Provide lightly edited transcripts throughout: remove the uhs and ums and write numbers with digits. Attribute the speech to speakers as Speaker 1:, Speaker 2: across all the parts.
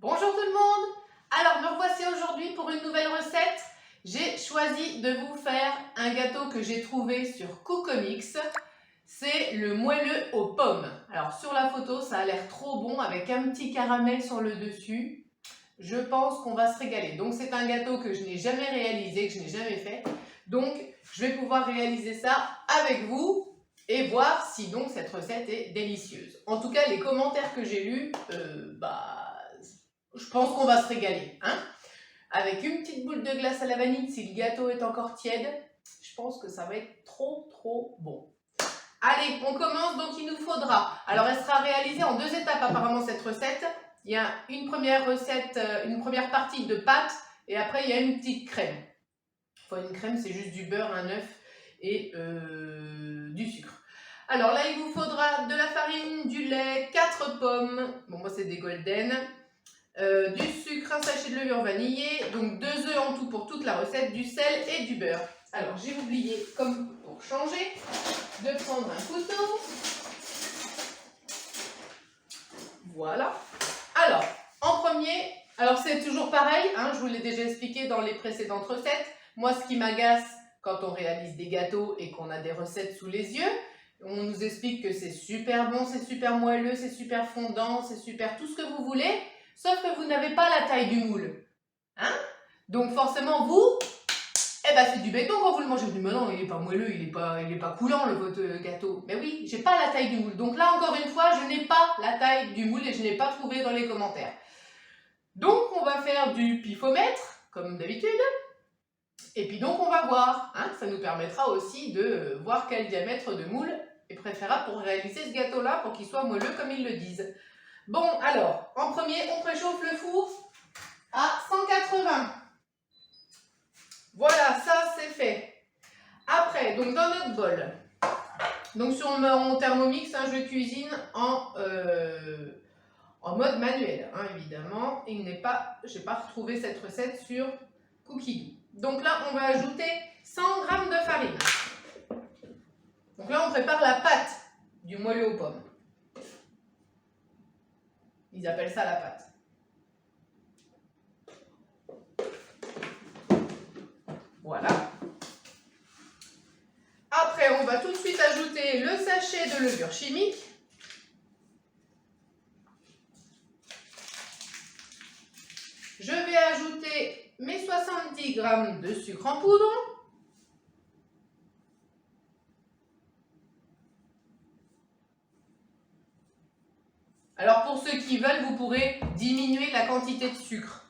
Speaker 1: Bonjour tout le monde. Alors me revoici aujourd'hui pour une nouvelle recette. J'ai choisi de vous faire un gâteau que j'ai trouvé sur Cocomix. C'est le moelleux aux pommes. Alors sur la photo ça a l'air trop bon avec un petit caramel sur le dessus. Je pense qu'on va se régaler. Donc c'est un gâteau que je n'ai jamais réalisé, que je n'ai jamais fait. Donc je vais pouvoir réaliser ça avec vous et voir si donc cette recette est délicieuse. En tout cas les commentaires que j'ai lus, je pense qu'on va se régaler, hein. Avec une petite boule de glace à la vanille, si le gâteau est encore tiède, je pense que ça va être trop bon. Allez, on commence, donc il nous faudra, alors elle sera réalisée en 2 étapes apparemment cette recette. Il y a une première recette, une première partie de pâte et après il y a une petite crème. Enfin une crème c'est juste du beurre, un œuf et du sucre. Alors là il vous faudra de la farine, du lait, 4 pommes, bon moi c'est des golden. Du sucre, un sachet de levure vanillée, donc 2 œufs en tout pour toute la recette, du sel et du beurre. Alors j'ai oublié, comme pour changer, de prendre un couteau. Voilà. Alors, en premier, alors c'est toujours pareil, hein, je vous l'ai déjà expliqué dans les précédentes recettes. Moi, ce qui m'agace quand on réalise des gâteaux et qu'on a des recettes sous les yeux, on nous explique que c'est super bon, c'est super moelleux, c'est super fondant, c'est super tout ce que vous voulez. Sauf que vous n'avez pas la taille du moule. Hein? Donc forcément, vous, c'est du béton quand vous le mangez. Mais non, il n'est pas moelleux, il n'est pas coulant, votre gâteau. Mais oui, j'ai pas la taille du moule. Donc là, encore une fois, je n'ai pas la taille du moule et je n'ai pas trouvé dans les commentaires. Donc, on va faire du pifomètre, comme d'habitude. Et puis donc, on va voir. Hein? Ça nous permettra aussi de voir quel diamètre de moule est préférable pour réaliser ce gâteau-là, pour qu'il soit moelleux comme ils le disent. Bon, alors, en premier, on préchauffe le four à 180. Voilà, ça c'est fait. Après, donc dans notre bol, donc sur mon Thermomix, hein, je cuisine en mode manuel, hein, évidemment. Et je n'ai pas retrouvé cette recette sur Cookie. Donc là, on va ajouter 100 g de farine. Donc là, on prépare la pâte du moelleux aux pommes. Ils appellent ça la pâte. Voilà. Après, on va tout de suite ajouter le sachet de levure chimique. Je vais ajouter mes 70 g de sucre en poudre. Alors pour ceux qui veulent, vous pourrez diminuer la quantité de sucre.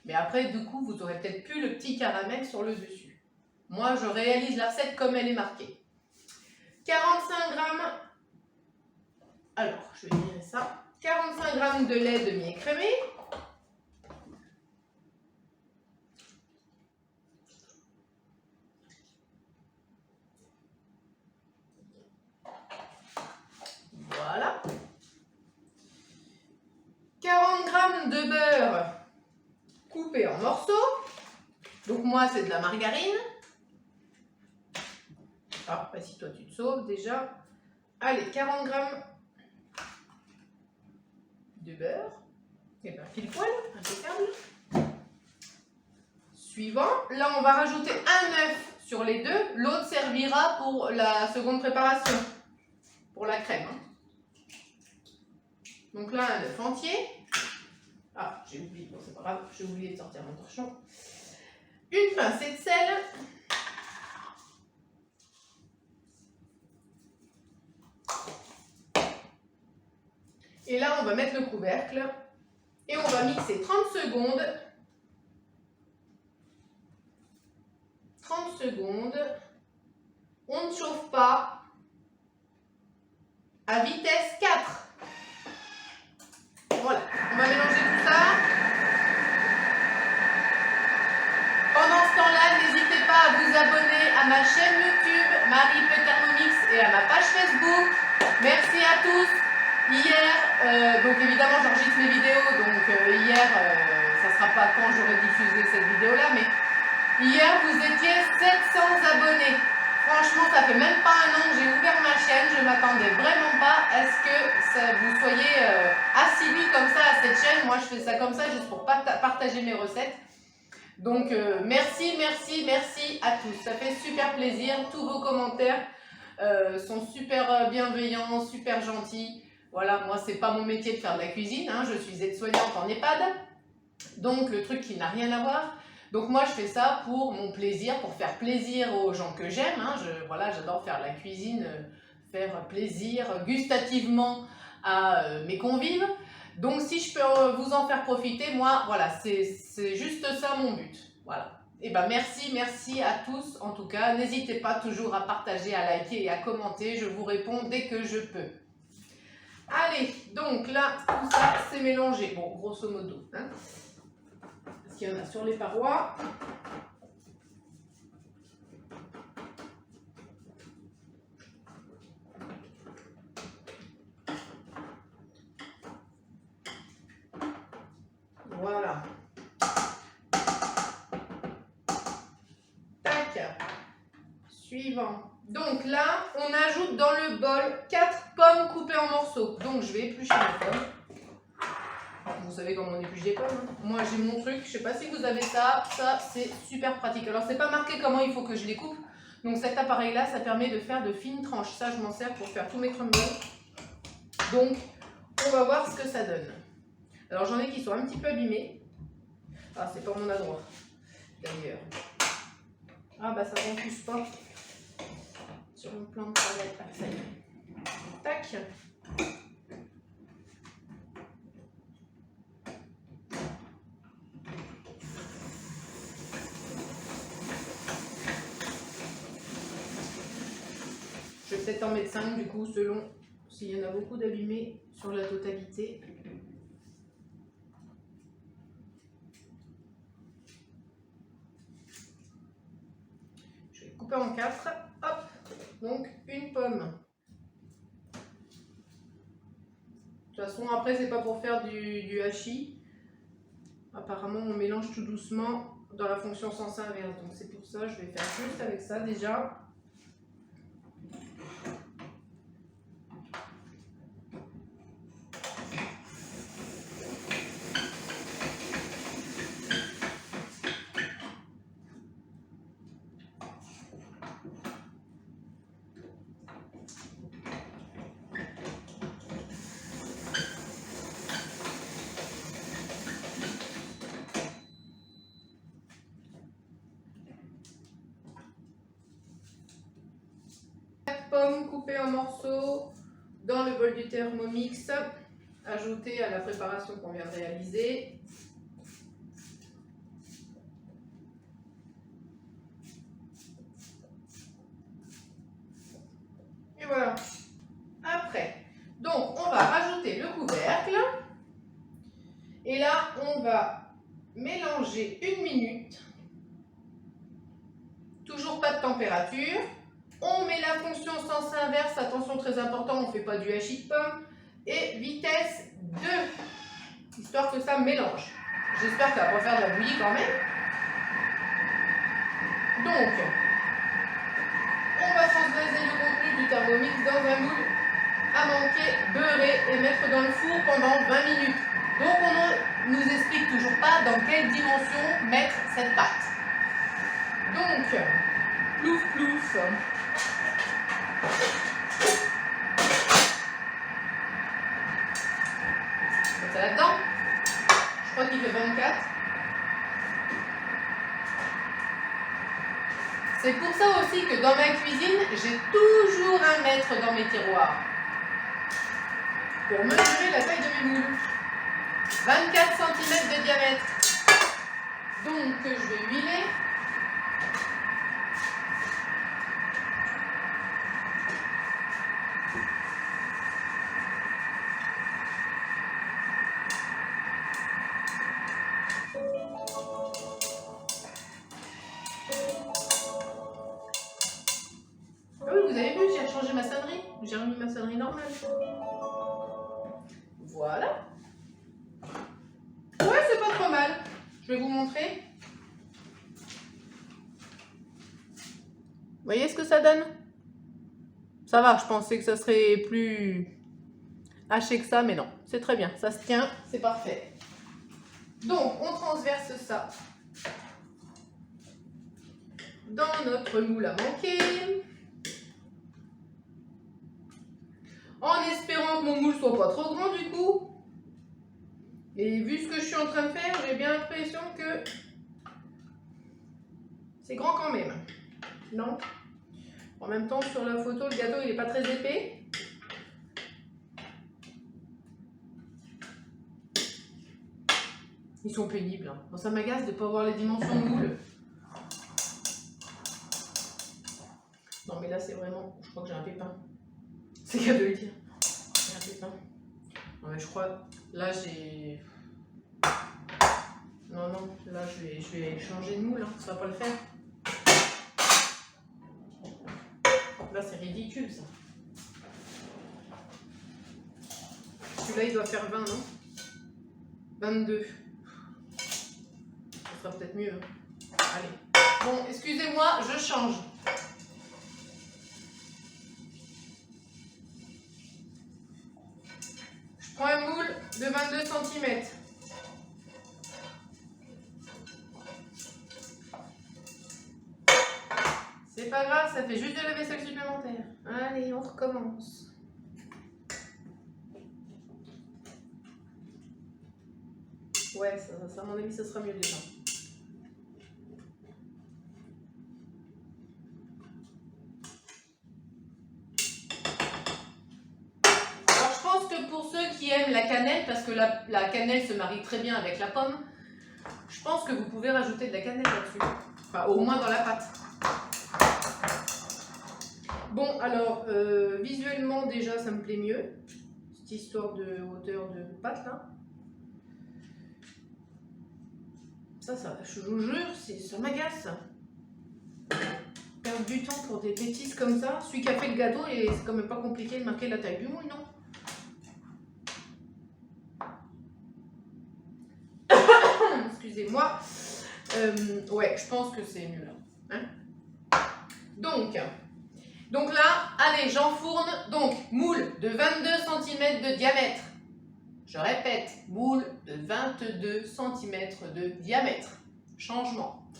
Speaker 1: Mais après, du coup, vous aurez peut-être plus le petit caramel sur le dessus. Moi, je réalise la recette comme elle est marquée. 45 g, alors je vais virer ça. 45 g de lait demi-écrémé. Voilà. 40 g de beurre coupé en morceaux. Donc moi, c'est de la margarine. Ah, si toi tu te sauves déjà. Allez, 40 g de beurre. Et bien, pile poil, impeccable. Suivant, là on va rajouter un œuf sur les deux. L'autre servira pour la seconde préparation, pour la crème. Donc là, un œuf entier. Ah, j'ai oublié, bon c'est pas grave, j'ai oublié de sortir mon torchon. Une pincée de sel. Et là, on va mettre le couvercle et on va mixer 30 secondes. 30 secondes. On ne chauffe pas. À vitesse 4. Voilà, on va mélanger tout ça. Pendant ce temps-là, n'hésitez pas à vous abonner à ma chaîne YouTube, Marie Thermomix, et à ma page Facebook. Merci à tous. Hier, donc évidemment j'enregistre mes vidéos, donc hier, ça ne sera pas quand j'aurai diffusé cette vidéo-là, mais hier vous étiez 700 abonnés. Franchement, ça fait même pas un an que j'ai ouvert ma chaîne, je ne m'attendais vraiment pas à ce que vous soyez assidus comme ça à cette chaîne. Moi, je fais ça comme ça juste pour partager mes recettes. Donc, merci à tous. Ça fait super plaisir. Tous vos commentaires sont super bienveillants, super gentils. Voilà, moi, c'est pas mon métier de faire de la cuisine. Hein. Je suis aide-soignante en EHPAD. Donc, le truc qui n'a rien à voir. Donc, moi, je fais ça pour mon plaisir, pour faire plaisir aux gens que j'aime. Hein. Voilà, j'adore faire la cuisine, faire plaisir gustativement à mes convives. Donc, si je peux vous en faire profiter, moi, voilà, c'est juste ça mon but. Voilà. Et ben merci à tous. En tout cas, n'hésitez pas toujours à partager, à liker et à commenter. Je vous réponds dès que je peux. Allez, donc là, tout ça, c'est mélangé. Bon, grosso modo. Hein, parce qu'il y en a sur les parois. Voilà. Tac. Suivant. Donc là, on ajoute dans le bol 4 pommes coupées en morceaux. Donc je vais éplucher les pommes. Vous savez comment on épluche des pommes. Hein. Moi j'ai mon truc, je sais pas si vous avez ça. Ça c'est super pratique. Alors c'est pas marqué comment il faut que je les coupe. Donc cet appareil là, ça permet de faire de fines tranches. Ça je m'en sers pour faire tous mes crumbles. Donc on va voir ce que ça donne. Alors j'en ai qui sont un petit peu abîmés. Ah c'est pas mon adroit d'ailleurs. Ah bah ça refuse pas. Sur mon plan de travail. Ah, ça y est. Tac. Je vais peut-être en mettre 5 du coup, selon s'il y en a beaucoup d'abîmés sur la totalité. Je vais couper en 4. Hop. Donc une pomme. De toute façon, après, c'est pas pour faire du hachis. Apparemment, on mélange tout doucement dans la fonction sens inverse. Donc, c'est pour ça, je vais faire juste avec ça déjà. Pommes coupées en morceaux dans le bol du Thermomix, ajouté à la préparation qu'on vient de réaliser. Et voilà. Après, donc on va rajouter le couvercle. Et là, on va mélanger 1 minute. Toujours pas de température. On met la fonction sens inverse, attention très important, on ne fait pas du hachis de pomme. Et vitesse 2, histoire que ça mélange. J'espère que ça va pas faire de la bouillie quand même. Donc, on va transvaser le contenu du Thermomix dans un moule à manquer, beurré et mettre dans le four pendant 20 minutes. Donc, on ne nous explique toujours pas dans quelle dimension mettre cette pâte. Donc, plouf plouf. Ça là-dedans. Je crois qu'il fait 24. C'est pour ça aussi que dans ma cuisine, j'ai toujours un mètre dans mes tiroirs. Pour mesurer la taille de mes moules. 24 cm de diamètre. Donc je vais huiler. Vous avez vu, j'ai changé ma sonnerie. J'ai remis ma sonnerie normale. Voilà. Ouais, c'est pas trop mal. Je vais vous montrer. Vous voyez ce que ça donne? Ça va, je pensais que ça serait plus haché que ça, mais non, c'est très bien, ça se tient, c'est parfait. Donc, on transverse ça dans notre moule à manquer. En espérant que mon moule soit pas trop grand du coup. Et vu ce que je suis en train de faire, j'ai bien l'impression que c'est grand quand même. Non? En même temps, sur la photo, le gâteau, il n'est pas très épais. Ils sont pénibles. Hein. Bon, ça m'agace de ne pas voir les dimensions de moule. Non, mais là, c'est vraiment... Je crois que j'ai un pépin. C'est qu'à de le dire. J'ai un pépin. Non, mais je crois... Là, j'ai... Non, non. Là, je vais changer de moule. Hein. Ça va pas le faire. Là, c'est ridicule, ça. Celui-là, il doit faire 20, non? 22. Ça sera peut-être mieux. Hein. Allez. Bon, excusez-moi, je change. Je prends un moule de 22 cm. C'est pas grave, ça fait juste de la vaisselle supplémentaire. Allez, on recommence. Ouais, ça à mon avis, ça sera mieux déjà. Alors, je pense que pour ceux qui aiment la cannelle, parce que la cannelle se marie très bien avec la pomme, je pense que vous pouvez rajouter de la cannelle là-dessus. Enfin, au moins dans la pâte. Bon, alors, visuellement, déjà, ça me plaît mieux. Cette histoire de hauteur de pâte, là. Ça, je vous jure, ça m'agace. Perdre du temps pour des bêtises comme ça. Celui qui a fait le gâteau, et c'est quand même pas compliqué de marquer la taille du moule, non? Excusez-moi. Ouais, je pense que c'est mieux là. Hein? Donc là, allez, j'enfourne. Donc, moule de 22 cm de diamètre. Je répète, moule de 22 cm de diamètre. Changement.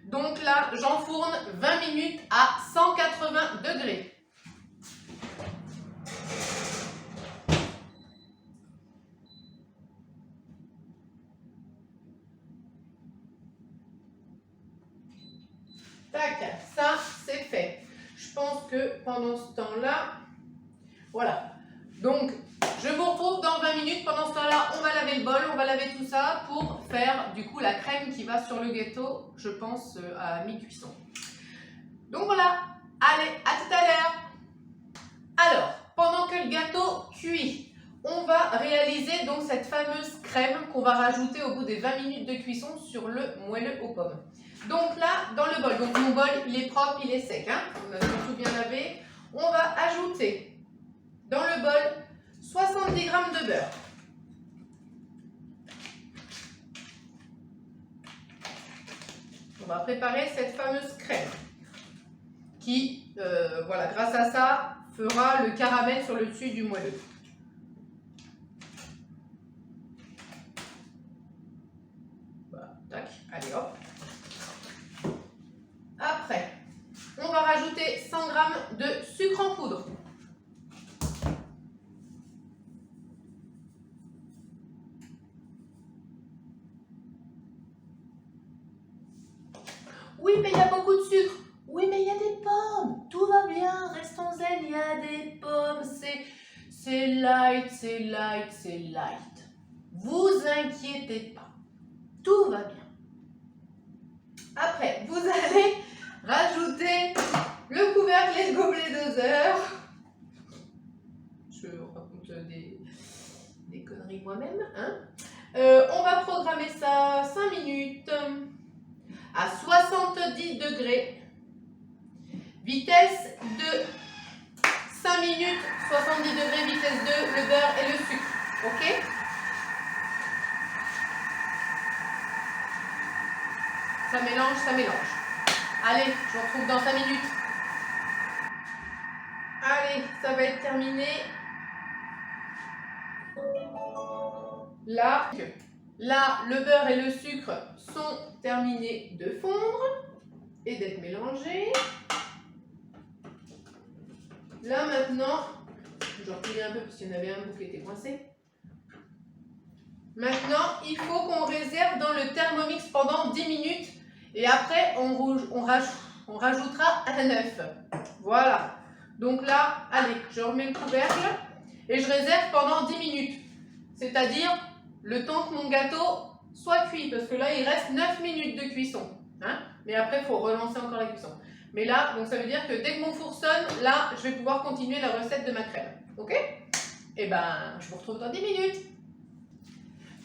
Speaker 1: Donc là, j'enfourne 20 minutes à 180 degrés. Tac, ça c'est fait. Je pense que pendant ce temps-là, voilà. Donc, je vous retrouve dans 20 minutes. Pendant ce temps-là, on va laver le bol, on va laver tout ça pour faire du coup la crème qui va sur le gâteau, je pense, à mi-cuisson. Donc voilà, allez, à tout à l'heure. Alors, pendant que le gâteau cuit, on va réaliser donc cette fameuse crème qu'on va rajouter au bout des 20 minutes de cuisson sur le moelleux aux pommes. Donc là, dans le bol, donc mon bol, il est propre, il est sec, hein, on a tout bien lavé. On va ajouter dans le bol 70 g de beurre. On va préparer cette fameuse crème qui, voilà, grâce à ça, fera le caramel sur le dessus du moelleux. Voilà, tac, allez hop. Après, on va rajouter 100 g de sucre en poudre. Oui, mais il y a beaucoup de sucre. Oui, mais il y a des pommes. Tout va bien, restons zen, il y a des pommes. C'est light, c'est light, c'est light. Vous inquiétez pas. Tout va bien. Après, vous allez rajouter le couvercle et le gobelet doseur. Je raconte des conneries moi-même. Hein. On va programmer ça 5 minutes à 70 degrés. Vitesse de 5 minutes, 70 degrés, vitesse 2, le beurre et le sucre. Ok? Ça mélange, ça mélange. Allez, je vous retrouve dans 5 minutes. Allez, ça va être terminé. Là, le beurre et le sucre sont terminés de fondre et d'être mélangés. Là maintenant, je replier un peu parce qu'il y en avait un bout qui était coincé. Maintenant, il faut qu'on réserve dans le Thermomix pendant 10 minutes et après on rajoutera un œuf. Voilà. Donc là, allez, je remets le couvercle et je réserve pendant 10 minutes. C'est-à-dire le temps que mon gâteau soit cuit parce que là, il reste 9 minutes de cuisson. Hein? Mais après, il faut relancer encore la cuisson. Mais là, donc ça veut dire que dès que mon four sonne, là, je vais pouvoir continuer la recette de ma crème. Ok? Et ben, je vous retrouve dans 10 minutes.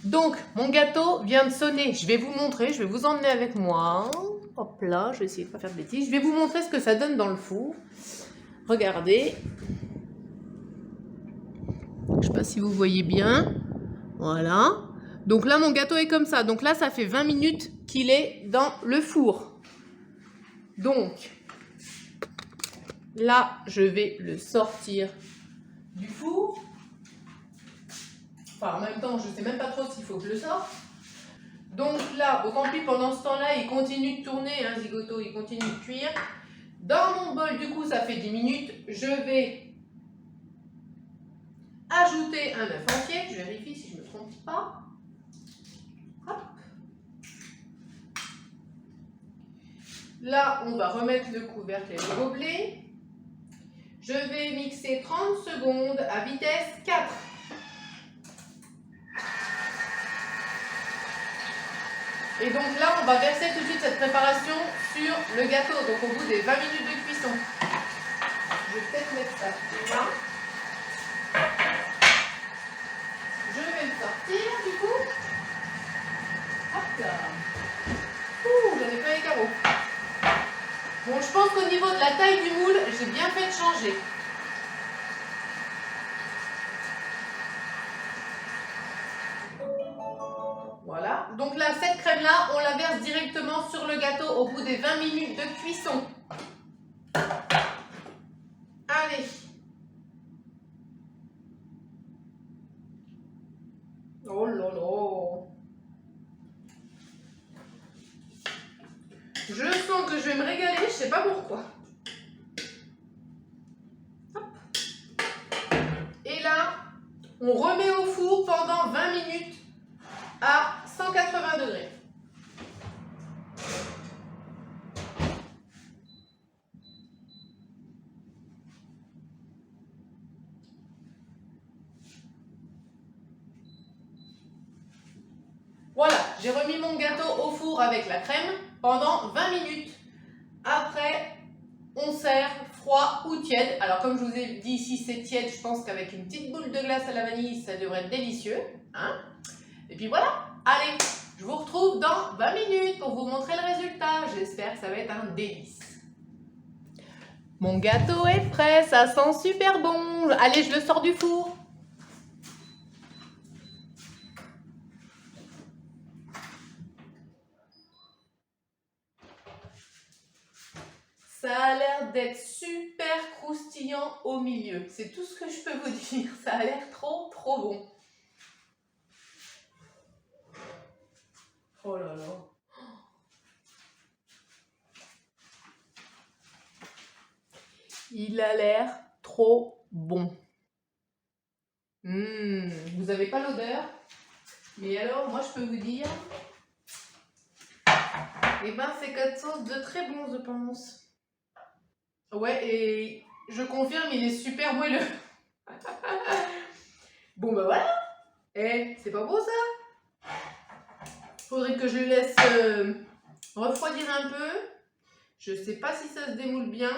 Speaker 1: Donc, mon gâteau vient de sonner. Je vais vous montrer, je vais vous emmener avec moi. Hop là, je vais essayer de ne pas faire de bêtises. Je vais vous montrer ce que ça donne dans le four. Regardez. Je ne sais pas si vous voyez bien. Voilà. Donc là, mon gâteau est comme ça. Donc là, ça fait 20 minutes qu'il est dans le four. Donc, là, je vais le sortir du four. Enfin, en même temps, je ne sais même pas trop s'il faut que je le sorte. Donc là, au tant pis, pendant ce temps-là, il continue de tourner, hein, Zigoto, il continue de cuire. Dans mon bol, du coup, ça fait 10 minutes. Je vais ajouter un œuf entier. Je vérifie si je ne me trompe pas. Hop. Là, on va remettre le couvercle et le gobelet. Je vais mixer 30 secondes à vitesse 4. Et donc là, on va verser tout de suite cette préparation sur le gâteau. Donc au bout des 20 minutes de cuisson. Je vais peut-être mettre ça là. Je vais le sortir du coup. Hop là. Ouh, j'en ai plein les carreaux. Bon, je pense qu'au niveau de la taille du moule, j'ai bien fait de changer. Voilà. Donc là, cette crème-là, on la verse directement sur le gâteau au bout des 20 minutes de cuisson. Allez. Oh là là. Je sens que je vais me régaler, je sais pas pourquoi. Hop. Et là, on remet au four pendant 20 minutes à 180 degrés. Voilà, j'ai remis mon gâteau au four avec la crème pendant 20 minutes. Après, on sert froid ou tiède. Alors comme je vous ai dit, si c'est tiède, je pense qu'avec une petite boule de glace à la vanille, ça devrait être délicieux. Hein? Et puis voilà, allez, je vous retrouve dans 20 minutes pour vous montrer le résultat. J'espère que ça va être un délice. Mon gâteau est prêt, ça sent super bon. Allez, je le sors du four. Ça a l'air d'être super croustillant au milieu. C'est tout ce que je peux vous dire. Ça a l'air trop bon. Oh là là. Il a l'air trop bon. Vous n'avez pas l'odeur, mais alors moi je peux vous dire, eh ben c'est quelque chose de très bon, je pense. Ouais, et je confirme, il est super moelleux. Bon bah voilà. Eh, c'est pas beau ça? Faudrait que je le laisse refroidir un peu. Je sais pas si ça se démoule bien.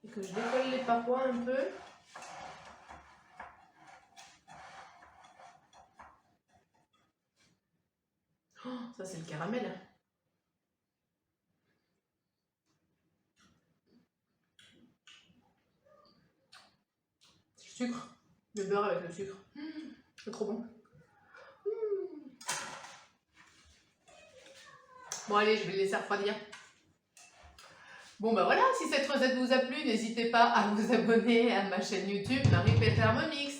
Speaker 1: Et que je décolle les parois un peu. Oh, ça c'est le caramel. Le sucre. Le beurre avec le sucre. C'est trop bon. Bon allez, je vais le laisser refroidir. Bon ben voilà, si cette recette vous a plu, n'hésitez pas à vous abonner à ma chaîne YouTube Marie-Peter Me Mix.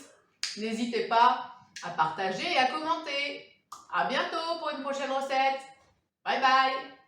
Speaker 1: N'hésitez pas à partager et à commenter. À bientôt pour une prochaine recette. Bye bye.